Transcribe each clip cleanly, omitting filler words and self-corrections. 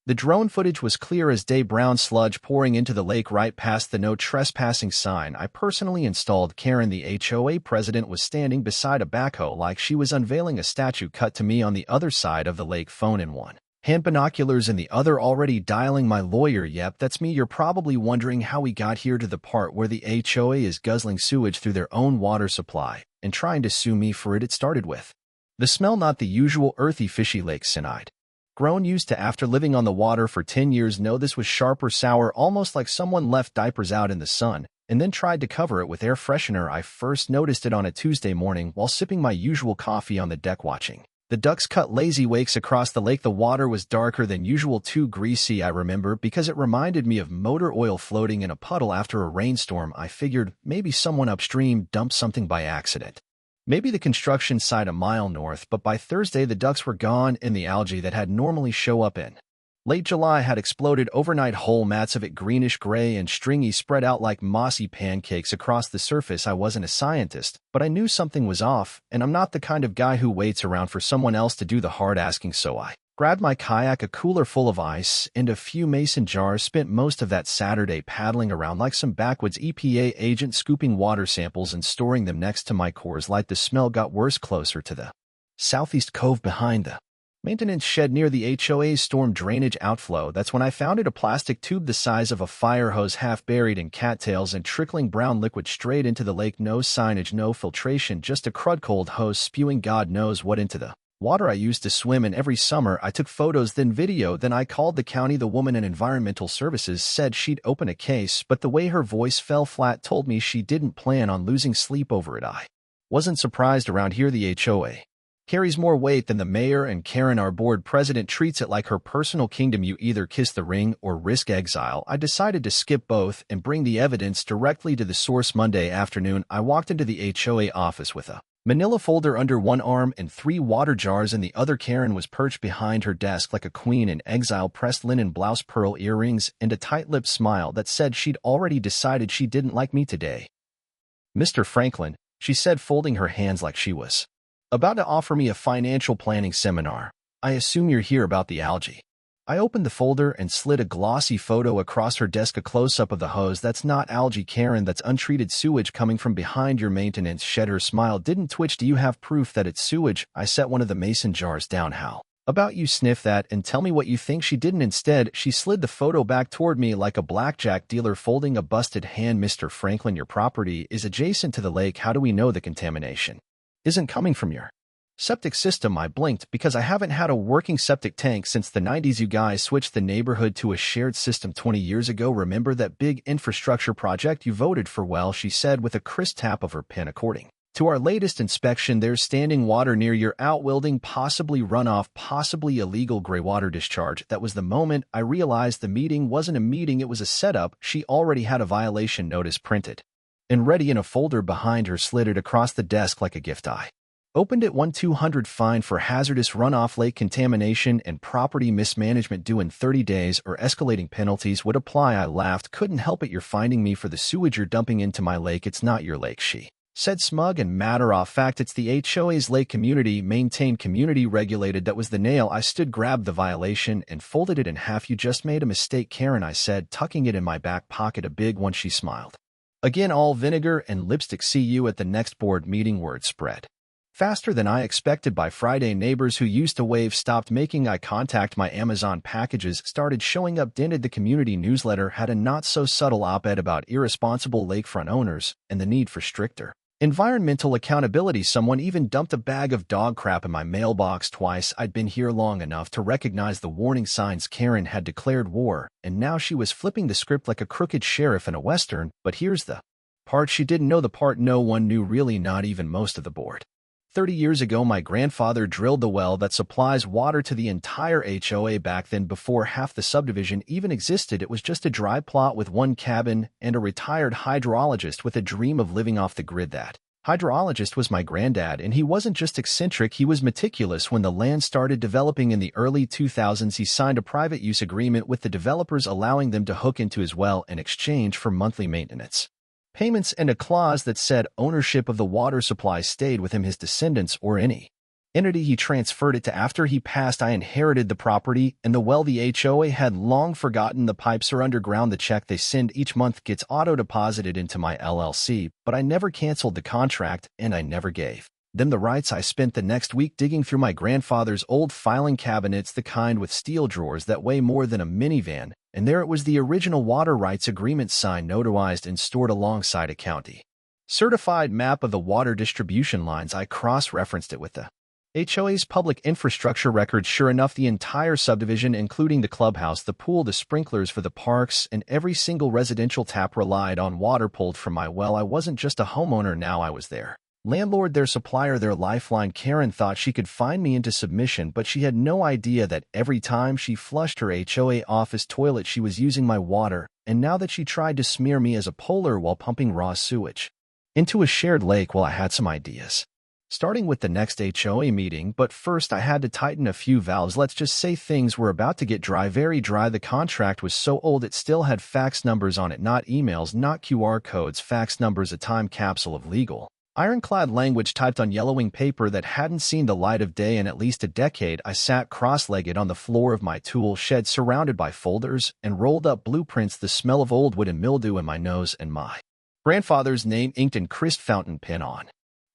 The drone footage was clear as day, brown sludge pouring into the lake right past the no trespassing sign I personally installed. Karen, the HOA president, was standing beside a backhoe like she was unveiling a statue. Cut to me on the other side of the lake, phone in one hand, binoculars in the other, already dialing my lawyer. Yep, that's me. You're probably wondering how we got here, to the part where the HOA is guzzling sewage through their own water supply and trying to sue me for it. It started with the smell, not the usual earthy, fishy lake cyanide. Grown used to after living on the water for 10 years know this was sharp or sour, almost like someone left diapers out in the sun and then tried to cover it with air freshener. I first noticed it on a Tuesday morning while sipping my usual coffee on the deck watching the ducks cut lazy wakes across the lake. The water was darker than usual, too greasy, I remember, because it reminded me of motor oil floating in a puddle after a rainstorm. I figured maybe someone upstream dumped something by accident. Maybe the construction site a mile north, but by Thursday the ducks were gone and the algae that had normally show up in late July had exploded overnight. Whole mats of it, greenish gray and stringy, spread out like mossy pancakes across the surface. I wasn't a scientist, but I knew something was off, and I'm not the kind of guy who waits around for someone else to do the hard asking, so I grabbed my kayak, a cooler full of ice, and a few mason jars. Spent most of that Saturday paddling around like some backwoods EPA agent, scooping water samples and storing them next to my Coors Light. The smell got worse closer to the southeast cove behind the maintenance shed near the HOA's storm drainage outflow. That's when I found it, a plastic tube the size of a fire hose, half buried in cattails and trickling brown liquid straight into the lake. No signage, no filtration, just a crud-cold hose spewing God knows what into the water I used to swim in every summer. I took photos, then video, then I called the county. The woman in environmental services said she'd open a case, but the way her voice fell flat told me she didn't plan on losing sleep over it. I wasn't surprised. Around here the HOA carries more weight than the mayor, and Karen, our board president, treats it like her personal kingdom. You either kiss the ring or risk exile. I decided to skip both and bring the evidence directly to the source. Monday afternoon, I walked into the HOA office with a manila folder under one arm and 3 water jars in the other. Karen was perched behind her desk like a queen in exile, pressed linen blouse, pearl earrings, and a tight-lipped smile that said she'd already decided she didn't like me today. Mr. Franklin, she said, folding her hands like she was about to offer me a financial planning seminar. I assume you're here about the algae. I opened the folder and slid a glossy photo across her desk, a close-up of the hose. That's not algae, Karen, that's untreated sewage coming from behind your maintenance shed. Her smile didn't twitch. Do you have proof that it's sewage? I set one of the mason jars down. How about you sniff that and tell me what you think? She didn't. Instead, she slid the photo back toward me like a blackjack dealer folding a busted hand. Mr. Franklin, your property is adjacent to the lake. How do we know the contamination isn't coming from your septic system? I blinked because I haven't had a working septic tank since the 90s. You guys switched the neighborhood to a shared system 20 years ago. Remember that big infrastructure project you voted for? Well, she said with a crisp tap of her pen, according to our latest inspection, there's standing water near your outbuilding, possibly runoff, possibly illegal gray water discharge. That was the moment I realized the meeting wasn't a meeting, it was a setup. She already had a violation notice printed and ready in a folder behind her, slid it across the desk like a gift. I opened it. 1,200 fine for hazardous runoff, lake contamination, and property mismanagement due in 30 days, or escalating penalties would apply. I laughed. Couldn't help it. You're finding me for the sewage you're dumping into my lake. It's not your lake, she said, smug and matter-of fact. It's the HOA's lake, community maintained, community regulated. That was the nail. I stood, grabbed the violation, and folded it in half. You just made a mistake, Karen, I said, tucking it in my back pocket, a big one. She smiled again, all vinegar and lipstick. See you at the next board meeting. Word spread faster than I expected. By Friday, neighbors who used to wave stopped making eye contact. My Amazon packages started showing up dented. The community newsletter had a not-so-subtle op-ed about irresponsible lakefront owners and the need for stricter environmental accountability. Someone even dumped a bag of dog crap in my mailbox twice. I'd been here long enough to recognize the warning signs. Karen had declared war, and now she was flipping the script like a crooked sheriff in a Western. But here's the part she didn't know, the part no one knew, really, not even most of the board. 30 years ago, my grandfather drilled the well that supplies water to the entire HOA. Back then, before half the subdivision even existed, it was just a dry plot with one cabin and a retired hydrologist with a dream of living off the grid. That hydrologist was my granddad, and he wasn't just eccentric, he was meticulous. When the land started developing in the early 2000s, he signed a private use agreement with the developers, allowing them to hook into his well in exchange for monthly maintenance payments and a clause that said ownership of the water supply stayed with him, his descendants, or any entity he transferred it to after he passed. I inherited the property, and the HOA had long forgotten the pipes are underground. The check they send each month gets auto-deposited into my LLC, but I never canceled the contract, and I never gave them the rights. I spent the next week digging through my grandfather's old filing cabinets, the kind with steel drawers that weigh more than a minivan, and there it was, the original water rights agreement signed, notarized, and stored alongside a county certified map of the water distribution lines. I cross-referenced it with the HOA's public infrastructure records. Sure enough, the entire subdivision, including the clubhouse, the pool, the sprinklers for the parks, and every single residential tap relied on water pulled from my well. I wasn't just a homeowner now, I was their landlord, their supplier, their lifeline. Karen thought she could find me into submission, but she had no idea that every time she flushed her HOA office toilet, she was using my water, and now that she tried to smear me as a polar while pumping raw sewage into a shared lake. Well, I had some ideas, starting with the next HOA meeting, but first I had to tighten a few valves. Let's just say things were about to get dry, very dry. The contract was so old it still had fax numbers on it, not emails, not QR codes, fax numbers, a time capsule of legal, ironclad language typed on yellowing paper that hadn't seen the light of day in at least a decade. I sat cross-legged on the floor of my tool shed, surrounded by folders and rolled-up blueprints, the smell of old wood and mildew in my nose, and my grandfather's name inked in crisp fountain pen on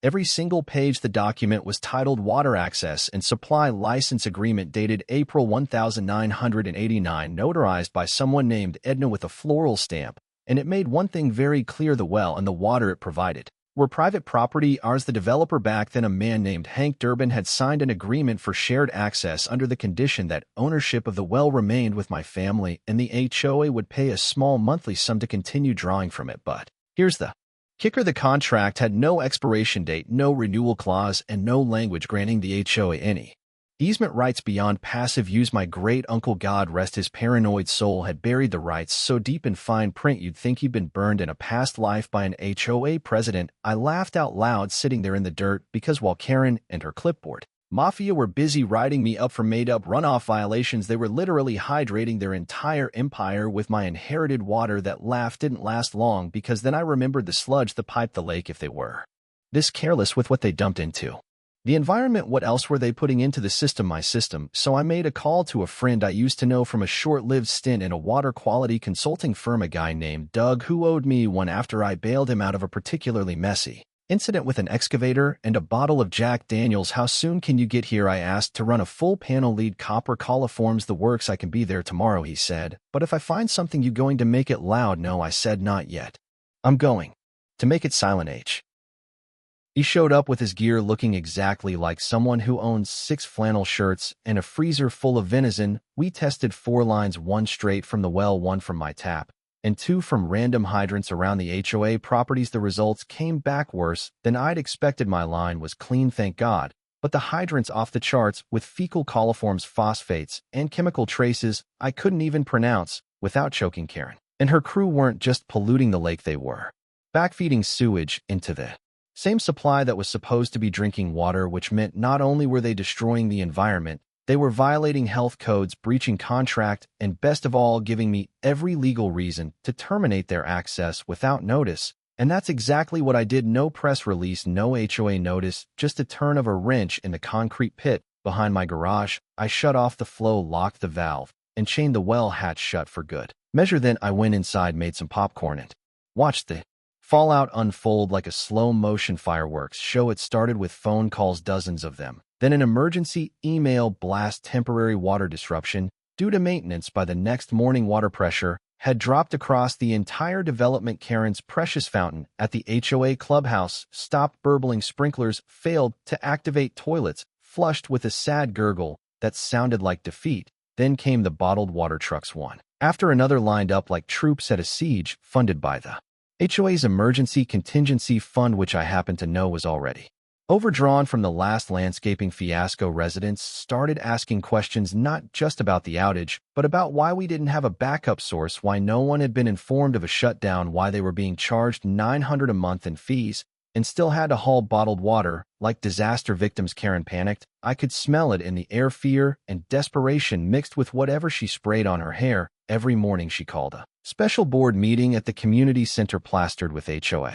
every single page. The document was titled Water Access and Supply License Agreement, dated April 1989, notarized by someone named Edna with a floral stamp, and it made one thing very clear: the well and the water it provided were private property, ours. The developer, back then a man named Hank Durbin, had signed an agreement for shared access under the condition that ownership of the well remained with my family, and the HOA would pay a small monthly sum to continue drawing from it. But here's the kicker: the contract had no expiration date, no renewal clause, and no language granting the HOA any easement rights beyond passive use. My great-uncle, God rest his paranoid soul, had buried the rights so deep in fine print you'd think he'd been burned in a past life by an HOA president. I laughed out loud sitting there in the dirt, because while Karen and her clipboard mafia were busy writing me up for made-up runoff violations, they were literally hydrating their entire empire with my inherited water. That laugh didn't last long, because then I remembered the sludge, the pipe, the lake. If they were this careless with what they dumped into the environment, what else were they putting into the system, my system? So I made a call to a friend I used to know from a short-lived stint in a water quality consulting firm, a guy named Doug, who owed me one after I bailed him out of a particularly messy incident with an excavator and a bottle of Jack Daniels. How soon can you get here? I asked. To run a full panel lead, copper coliforms, the works. I can be there tomorrow, he said. But if I find something, you going to make it loud? No, I said, not yet. I'm going to make it silent. He showed up with his gear looking exactly like someone who owns 6 flannel shirts and a freezer full of venison. We tested 4 lines, 1 straight from the well, 1 from my tap, and 2 from random hydrants around the HOA properties. The results came back worse than I'd expected. My line was clean, thank God, but the hydrants off the charts, with fecal coliforms, phosphates, and chemical traces I couldn't even pronounce without choking. Karen and her crew weren't just polluting the lake, they were backfeeding sewage into the same supply that was supposed to be drinking water, which meant not only were they destroying the environment, they were violating health codes, breaching contract, and best of all, giving me every legal reason to terminate their access without notice. And that's exactly what I did. No press release, no HOA notice, just a turn of a wrench in the concrete pit behind my garage. I shut off the flow, locked the valve, and chained the well hatch shut for good measure. Then I went inside, made some popcorn, and watched the fallout unfold like a slow-motion fireworks show. It started with phone calls, dozens of them, then an emergency email blast. Temporary water disruption due to maintenance. By the next morning, water pressure had dropped across the entire development. Karen's precious fountain at the HOA clubhouse stopped burbling. Sprinklers failed to activate. Toilets flushed with a sad gurgle that sounded like defeat. Then came the bottled water trucks, one after another, lined up like troops at a siege, funded by the HOA's Emergency Contingency Fund, which I happen to know was already overdrawn from the last landscaping fiasco. Residents started asking questions, not just about the outage, but about why we didn't have a backup source, why no one had been informed of a shutdown, why they were being charged $900 a month in fees and still had to haul bottled water like disaster victims. Karen panicked. I could smell it in the air, fear and desperation mixed with whatever she sprayed on her hair. Every morning she called a special board meeting at the community center plastered with HOA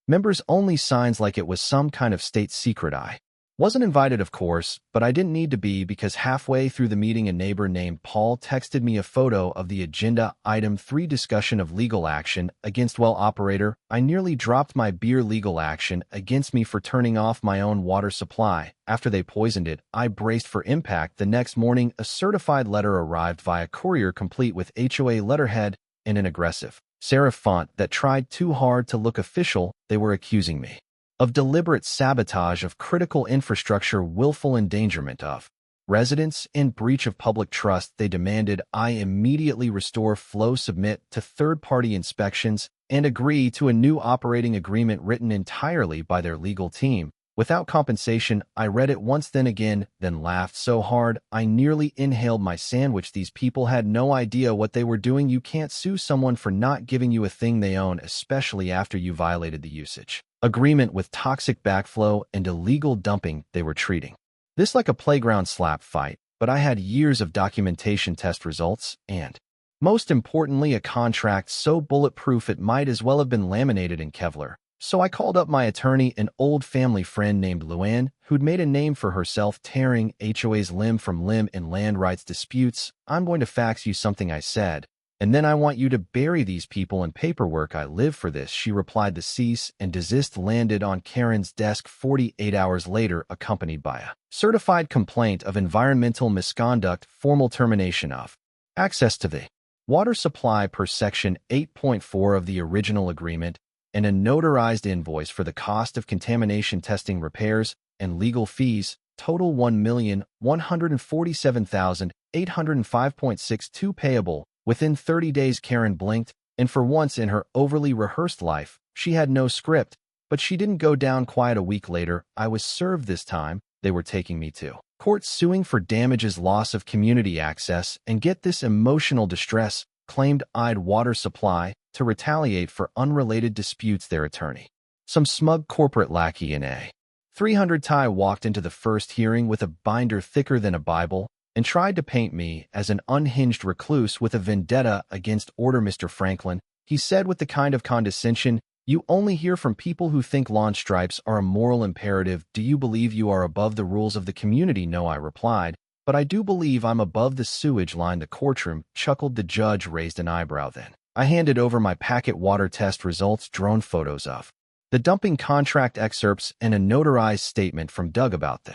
members only signs like it was some kind of state secret. I Wasn't invited, of course, but I didn't need to be because halfway through the meeting a neighbor named Paul texted me a photo of the agenda item 3 discussion of legal action against well operator. I nearly dropped my beer. Legal action against me for turning off my own water supply. After they poisoned it, I braced for impact. The next morning, a certified letter arrived via courier complete with HOA letterhead and an aggressive serif font that tried too hard to look official. They were accusing me of deliberate sabotage of critical infrastructure, willful endangerment of residents, and breach of public trust. They demanded I immediately restore flow, submit to third-party inspections, and agree to a new operating agreement written entirely by their legal team. Without compensation, I read it once, then again, then laughed so hard I nearly inhaled my sandwich. These people had no idea what they were doing. You can't sue someone for not giving you a thing they own, especially after you violated the usage agreement with toxic backflow and illegal dumping. They were treating this like a playground slap fight, but I had years of documentation, test results, and, most importantly, a contract so bulletproof it might as well have been laminated in Kevlar. So I called up my attorney, an old family friend named Luann, who'd made a name for herself tearing HOAs limb from limb in land rights disputes. I'm going to fax you something I said, and then I want you to bury these people in paperwork. I live for this, she replied. The cease and desist landed on Karen's desk 48 hours later, accompanied by a certified complaint of environmental misconduct, formal termination of access to the water supply per Section 8.4 of the original agreement, and a notarized invoice for the cost of contamination testing, repairs, and legal fees, total $1,147,805.62 payable within 30 days. Karen blinked, and for once in her overly rehearsed life, she had no script, but she didn't go down quiet. A week later, I was served. This time, they were taking me to court, suing for damages, loss of community access, and get this, emotional distress, claimed I'd water supply to retaliate for unrelated disputes. Their attorney, some smug corporate lackey in a 300 tie, walked into the first hearing with a binder thicker than a Bible and tried to paint me as an unhinged recluse with a vendetta against order. Mr. Franklin, he said with the kind of condescension you only hear from people who think lawn stripes are a moral imperative. Do you believe you are above the rules of the community? No, I replied, but I do believe I'm above the sewage line. The courtroom chuckled. The judge raised an eyebrow. Then I handed over my packet water test results, drone photos of the dumping contract, excerpts, and a notarized statement from Doug about the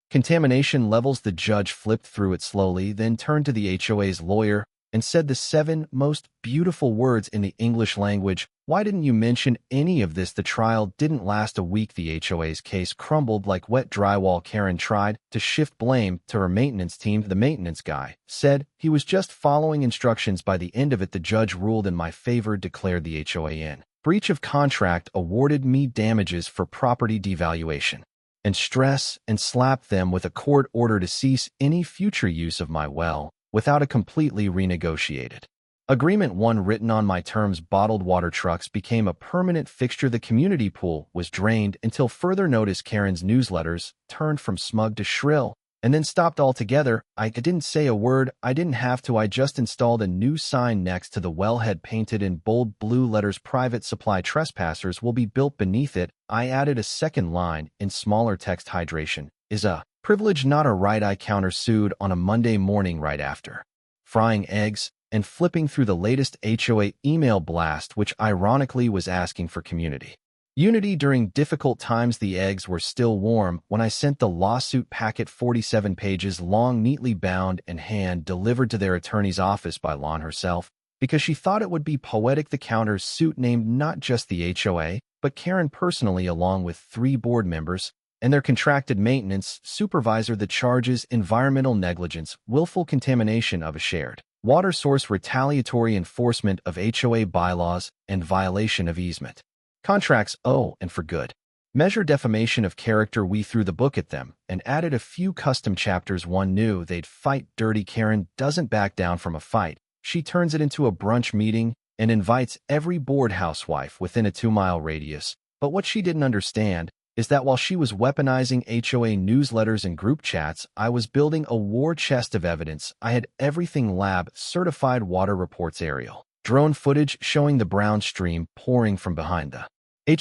contamination levels. The judge flipped through it slowly, then turned to the HOA's lawyer and said the 7 most beautiful words in the English language. Why didn't you mention any of this? The trial didn't last a week. The HOA's case crumbled like wet drywall. Karen tried to shift blame to her maintenance team. The maintenance guy said he was just following instructions. By the end of it, the judge ruled in my favor, declared the HOA in breach of contract, awarded me damages for property devaluation and stress, and slapped them with a court order to cease any future use of my well without a completely renegotiated agreement. 1 written on my terms. Bottled water trucks became a permanent fixture. The community pool was drained until further notice. Karen's newsletters turned from smug to shrill and then stopped altogether. I didn't say a word. I didn't have to. I just installed a new sign next to the wellhead, painted in bold blue letters, private supply trespassers will be built beneath it. I added a second line in smaller text, hydration is a privilege, not a right. I countersued on a Monday morning right after frying eggs and flipping through the latest HOA email blast, which ironically was asking for community unity during difficult times. The eggs were still warm when I sent the lawsuit packet, 47 pages long, neatly bound and hand-delivered to their attorney's office by Lon herself, because she thought it would be poetic. The counter-suit named not just the HOA, but Karen personally, along with 3 board members and their contracted maintenance supervisor. The charges: environmental negligence, willful contamination of a shared water source, retaliatory enforcement of HOA bylaws, and violation of easement contracts. Oh, and for good measure, defamation of character. We threw the book at them and added a few custom chapters. 1 knew they'd fight dirty. Karen doesn't back down from a fight. She turns it into a brunch meeting and invites every bored housewife within a 2-mile radius. But what she didn't understand is that while she was weaponizing HOA newsletters and group chats, I was building a war chest of evidence. I had everything: lab certified water reports, aerial drone footage showing the brown stream pouring from behind the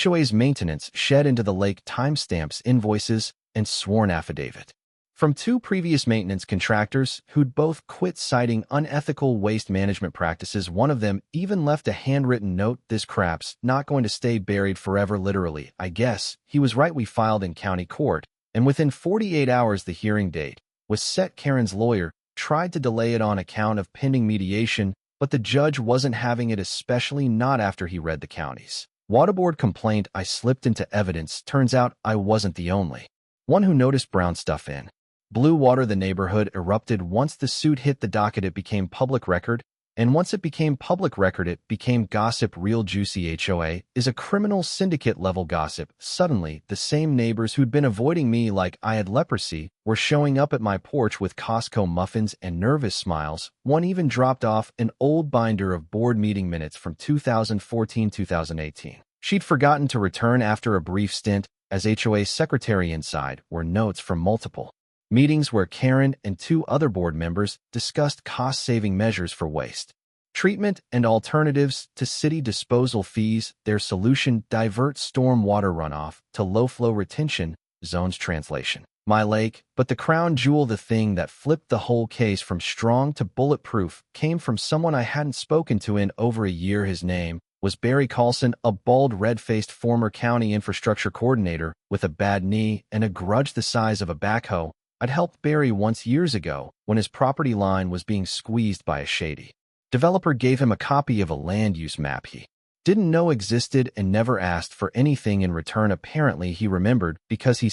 HOA's maintenance shed into the lake, timestamps, invoices, and sworn affidavit from two previous maintenance contractors who'd both quit citing unethical waste management practices. One of them even left a handwritten note, "This crap's not going to stay buried forever," literally. I guess he was right. We filed in county court, and within 48 hours the hearing date was set. Karen's lawyer tried to delay it on account of pending mediation, but the judge wasn't having it, especially not after he read the county's water board complaint. I slipped into evidence. Turns out I wasn't the only one who noticed brown stuff in blue water. The neighborhood erupted once the suit hit the docket. It became public record, and once it became public record, it became gossip. Real juicy. HOA is a criminal syndicate level gossip. Suddenly, the same neighbors who'd been avoiding me like I had leprosy were showing up at my porch with Costco muffins and nervous smiles. One even dropped off an old binder of board meeting minutes from 2014-2018. She'd forgotten to return after a brief stint as HOA secretary. Inside were notes from multiple meetings where Karen and two other board members discussed cost-saving measures for waste treatment and alternatives to city disposal fees. Their solution: divert storm water runoff to low-flow retention zones. Translation: my lake. But the crown jewel, the thing that flipped the whole case from strong to bulletproof, came from someone I hadn't spoken to in over a year. His name was Barry Carlson, a bald, red-faced former county infrastructure coordinator with a bad knee and a grudge the size of a backhoe. I'd helped Barry once years ago when his property line was being squeezed by a shady developer. Gave him a copy of a land use map he didn't know existed and never asked for anything in return. Apparently he remembered because he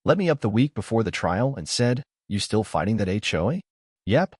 let me up the week before the trial and said, "You still fighting that HOA?" "Yep."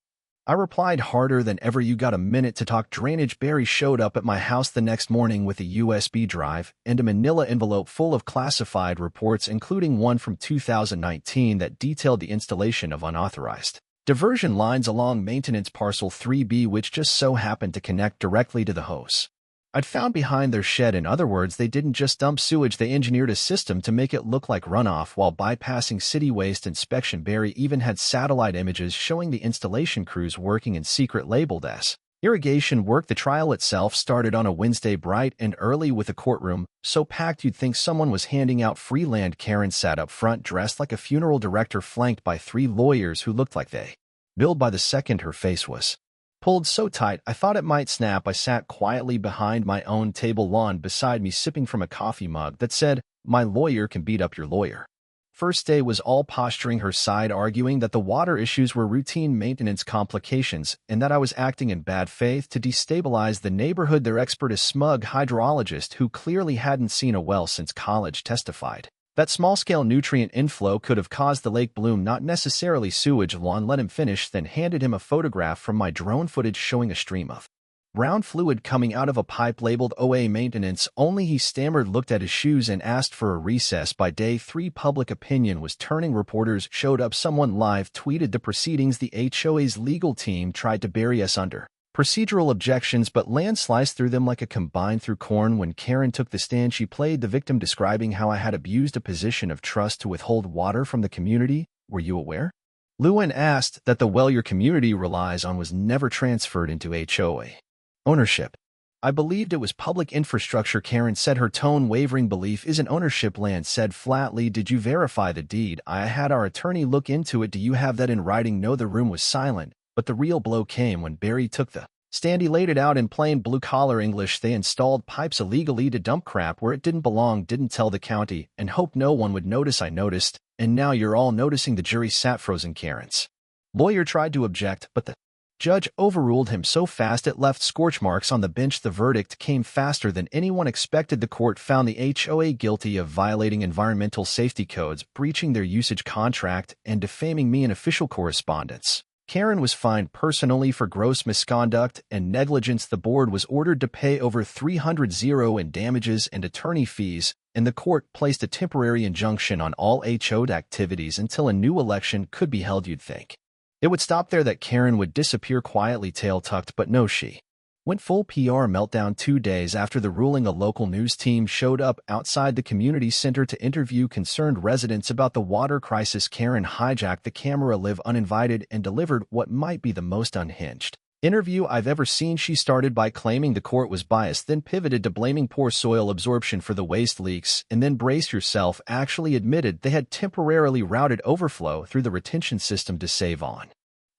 I replied harder than ever. "You got a minute to talk drainage?" Barry showed up at my house the next morning with a USB drive and a manila envelope full of classified reports, including one from 2019 that detailed the installation of unauthorized diversion lines along maintenance parcel 3B, which just so happened to connect directly to the hose I'd found behind their shed. In other words, they didn't just dump sewage, they engineered a system to make it look like runoff while bypassing city waste inspection. Barry even had satellite images showing the installation crews working in secret, labeled as irrigation work. The trial itself started on a Wednesday, bright and early, with a courtroom so packed you'd think someone was handing out free land. Karen sat up front dressed like a funeral director, flanked by three lawyers who looked like they billed by the second. Her face was pulled so tight I thought it might snap. I sat quietly behind my own table, lawn beside me, sipping from a coffee mug that said, "My lawyer can beat up your lawyer." First day was all posturing, her side arguing that the water issues were routine maintenance complications and that I was acting in bad faith to destabilize the neighborhood. Their expert, a smug hydrologist who clearly hadn't seen a well since college, testified that small-scale nutrient inflow could have caused the lake bloom, not necessarily sewage. Lawn let him finish, then handed him a photograph from my drone footage showing a stream of brown fluid coming out of a pipe labeled OA maintenance only. He stammered, looked at his shoes, and asked for a recess. By day 3, public opinion was turning. Reporters showed up. Someone live tweeted the proceedings. The HOA's legal team tried to bury us under procedural objections, but land sliced through them like a combine through corn. When Karen took the stand, she played the victim, describing how I had abused a position of trust to withhold water from the community. "Were you aware?" Lewin asked. "That the well your community relies on was never transferred into HOA ownership. I believed it was public infrastructure," Karen said, her tone wavering. "Belief isn't ownership," Land said flatly. "Did you verify the deed?" "I had our attorney look into it." "Do you have that in writing?" "No." The room was silent, but the real blow came when Barry took the stand. He laid it out in plain blue-collar English. They installed pipes illegally to dump crap where it didn't belong, didn't tell the county, and hoped no one would notice. I noticed, and now you're all noticing." The jury sat frozen. Karen's lawyer tried to object, but the judge overruled him so fast it left scorch marks on the bench. The verdict came faster than anyone expected. The court found the HOA guilty of violating environmental safety codes, breaching their usage contract, and defaming me in official correspondence. Karen was fined personally for gross misconduct and negligence. The board was ordered to pay over $300,000 in damages and attorney fees, and the court placed a temporary injunction on all HOA activities until a new election could be held. You'd think it would stop there, that Karen would disappear quietly, tail tucked, but no, she went full PR meltdown. 2 days after the ruling, a local news team showed up outside the community center to interview concerned residents about the water crisis. Karen hijacked the camera, live uninvited, and delivered what might be the most unhinged interview I've ever seen. She started by claiming the court was biased, then pivoted to blaming poor soil absorption for the waste leaks, and then, brace yourself, actually admitted they had temporarily routed overflow through the retention system to save on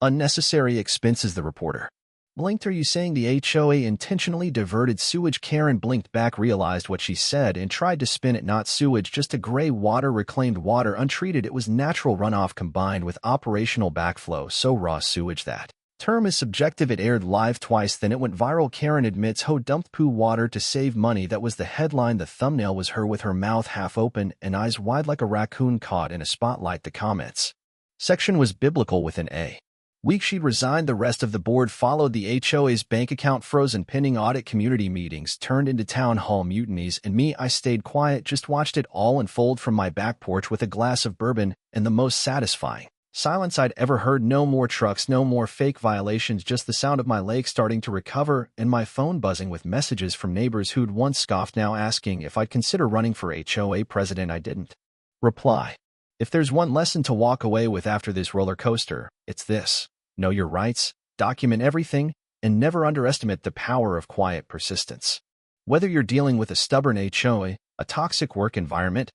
unnecessary expenses. The reporter blinked. Are you saying the HOA intentionally diverted sewage? Karen blinked back, realized what she said, and tried to spin it. Not sewage, just a gray water, reclaimed water, untreated. It was natural runoff combined with operational backflow, so raw sewage. That term is subjective. It aired live twice, then it went viral. Karen admits HOA dumped poo water to save money. That was the headline. The thumbnail was her with her mouth half open and eyes wide like a raccoon caught in a spotlight. The comments section was biblical. Within a week she'd resigned. The rest of the board followed. The HOA's bank account frozen pending audit. Community meetings turned into town hall mutinies, and me, I stayed quiet, just watched it all unfold from my back porch with a glass of bourbon and the most satisfying silence I'd ever heard. No more trucks, no more fake violations, just the sound of my lake starting to recover and my phone buzzing with messages from neighbors who'd once scoffed, now asking if I'd consider running for HOA president. I didn't reply. If there's one lesson to walk away with after this roller coaster, it's this: know your rights, document everything, and never underestimate the power of quiet persistence. Whether you're dealing with a stubborn HOA, a toxic work environment,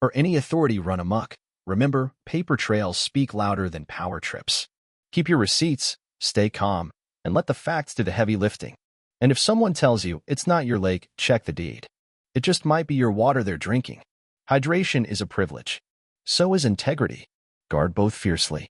or any authority run amok, remember, paper trails speak louder than power trips. Keep your receipts, stay calm, and let the facts do the heavy lifting. And if someone tells you it's not your lake, check the deed. It just might be your water they're drinking. Hydration is a privilege. So is integrity. Guard both fiercely.